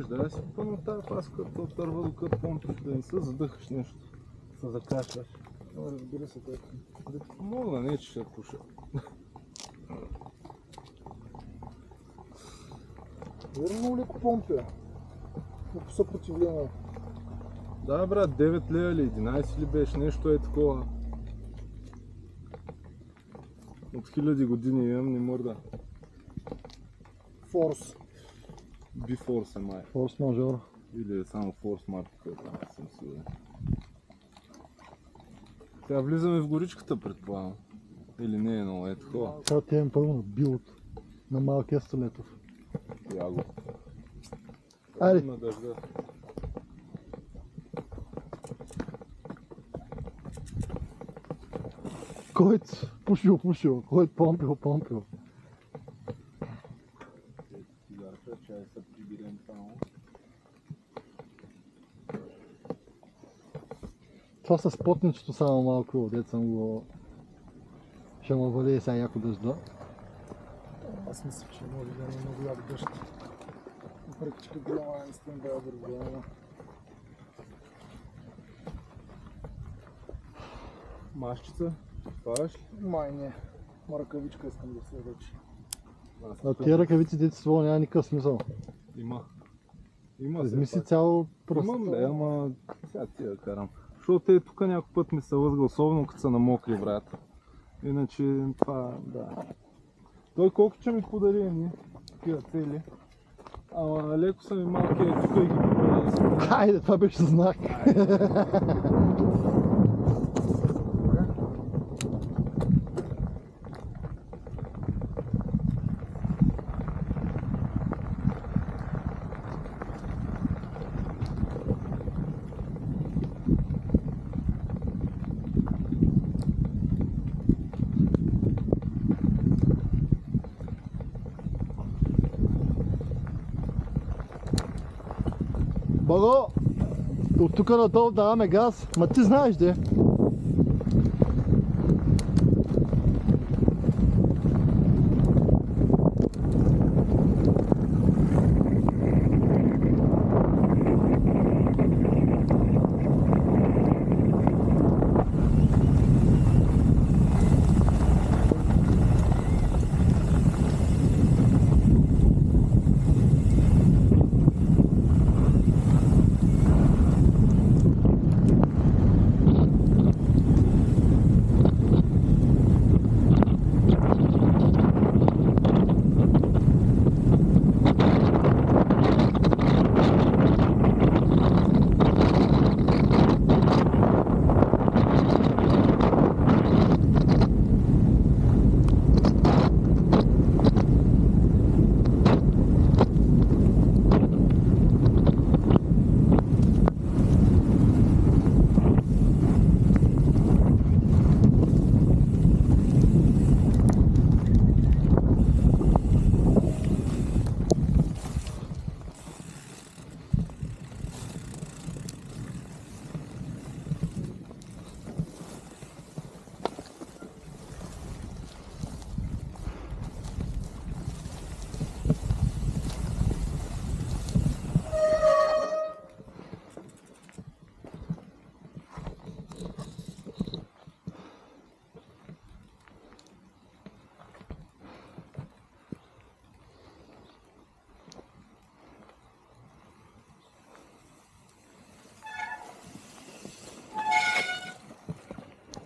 виж, да си пълно тази паска, то търва докато помпиш, да не се задъхаш нещо, се закашляш. Разбира се, това. Да ти помогна, не че ще пуша. Верно ли помпя? По съпротивление. Да, брат, 9 лева или 11 ли беше, нещо е такова. От 1000 години имам, не мърда. Форс. Бифорс е май. Форс мажор. Или е само форс марка, там съм сигурен. Сега влизаме в горичката, предполагам. Или не е много, е такова. Сега отивам първо на билд на малкия Столетов. Яго. Айде. На дъжда. Който пушил, който помпил. Цигарка, чай са прибирен само. Това с потничето само малко, дет съм го... Ще му вали сега яко дъжда. Аз мисля, че може да не много як дъжд. Въпреки, че голяма наистина да е голяма. Машчица, спаваш ли? Май не. Ръкавичка искам да се ръчи. А Тия ръкавици дете с няма никакъв смисъл. Има. Има Измисли цяло просто. Имам да, ама сега тия карам. Защото те тук някой път ми се лъзга, особено като са на мокри, брат. Иначе това, да. Той колко че ми подари едни такива цели. Ама леко са ми малки, тук и ги победа да се подаря. Хайде, това беше знак. Бого, от тук надолу даваме газ, ма ти знаеш де.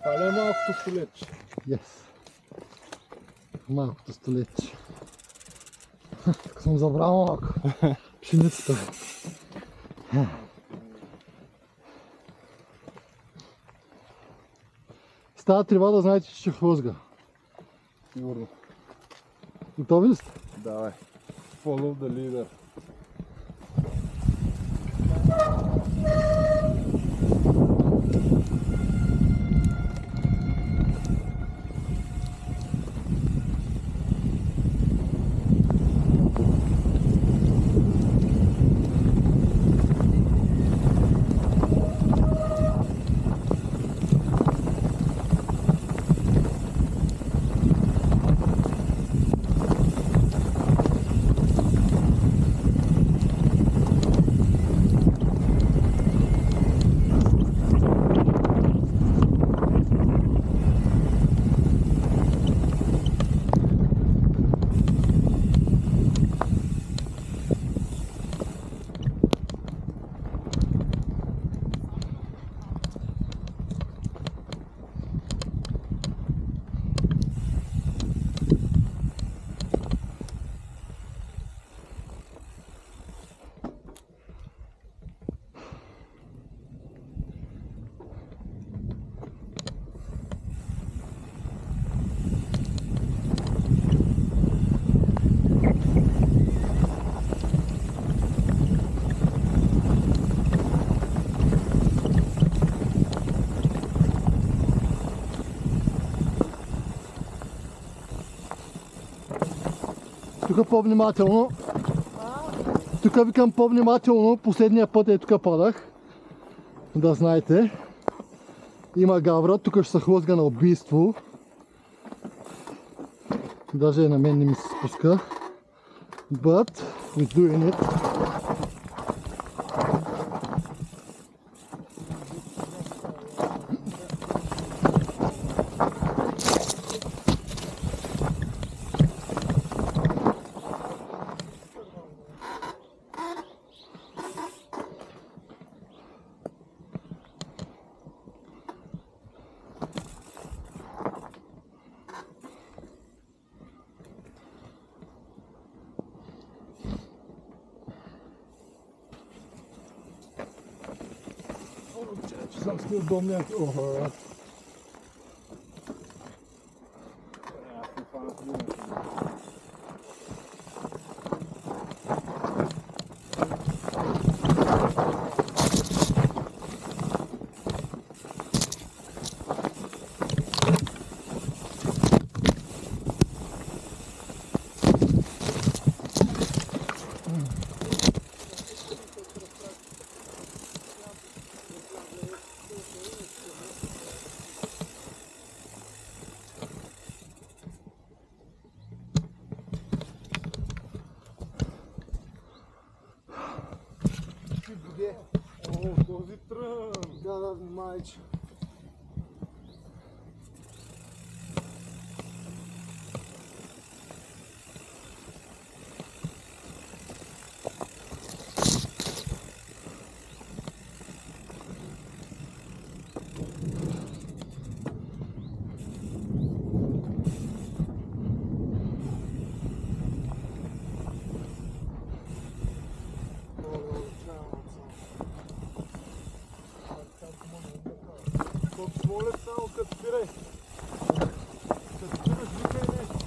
Това ли е малкото столетче? Yes. Малкото столетче. Тук съм забрал малко. Пшеницата. С тази трива да знаете, че ще хлъзга. Сигурно. Готови ли сте? Давай. Follow the leader. Тук по-внимателно. Тук викам по-внимателно. Последния път тук падах. Да знаете. Има гавра. Тук ще се хлъзга на убийство. Даже на мен не ми се спуска. But we're doing it. Съм стил домня. Този трън! Да, внимавайте. Моля само като спирай. Като спираш, викай нещо.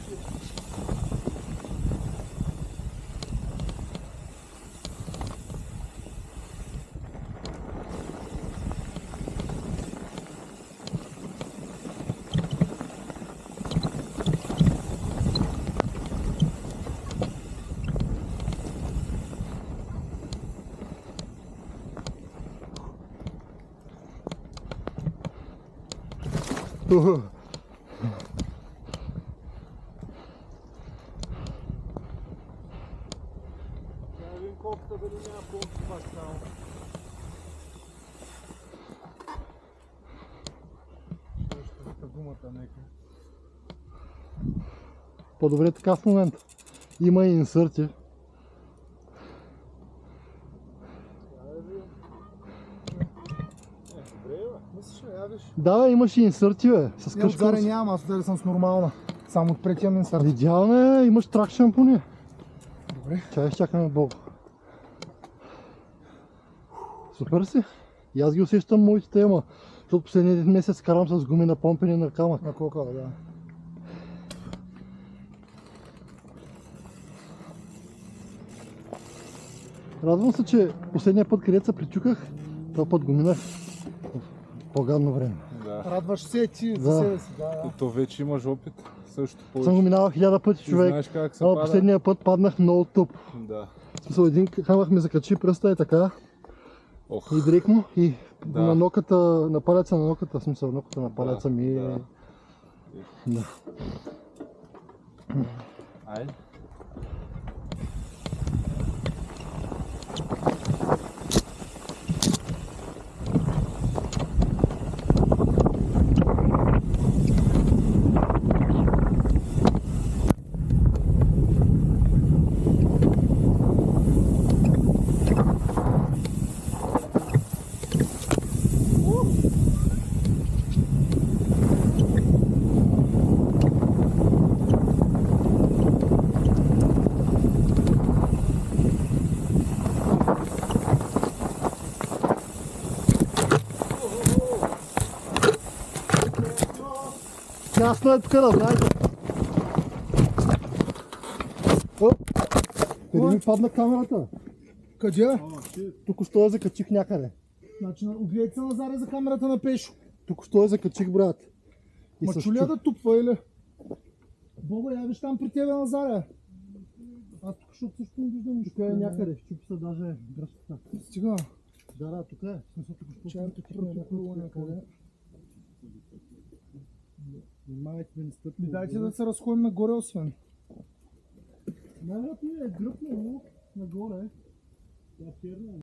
Един колкото дали няма помощ пак само. Ще вика думата нека. По-добре така в момента. Има и инсърти. Мислиш ли, ядеш? Да, бе, имаш и инсърти, бе. С Я отзаре къшка. нямам, аз отзаре съм с нормална. Само отпред имам инсърт. Идеално е, имаш трак шампуни. Добре. Чай, изчакаме Бог. Супер си. И аз ги усещам моите тема. Защото последния един месец карам с гуми на помпени на камък. На колко, да. Радвам се, че последния път, където се причуках, този път го минах в по-гадно време. Да. Радваш се ти Да. за себе си, да. И то вече имаш опит. Също Съм го повече. минавал 1000 пъти, Ти човек. знаеш как се Ама пада. последния път паднах много тъп. Да. В смисъл, един камък ми закачи пръста и така. Ох. И директно. И Да. на ноката, на палеца на ноката, в смисъл, ноката на палеца ми. да. Да. Айде. Ясно е тук, да знаете. Оп! Къде ми падна камерата? Къде? Току-що я закачих някъде. Значи, огледайте се назаре за камерата на Пешо. Току-що я закачих, брат. И Ма с чуля да тупва или? Бога, я виж там при тебе назаре. Аз тук, защото също не виждам нищо. Тук е някъде, щупи се даже дръжката. Стига. Да, тук е. В смисъл, тук ще Чайното кипна някакво някъде. Внимавайте да не стъпи. Дайте да се разходим нагоре, освен. Най-вероятно е дръпнало нагоре.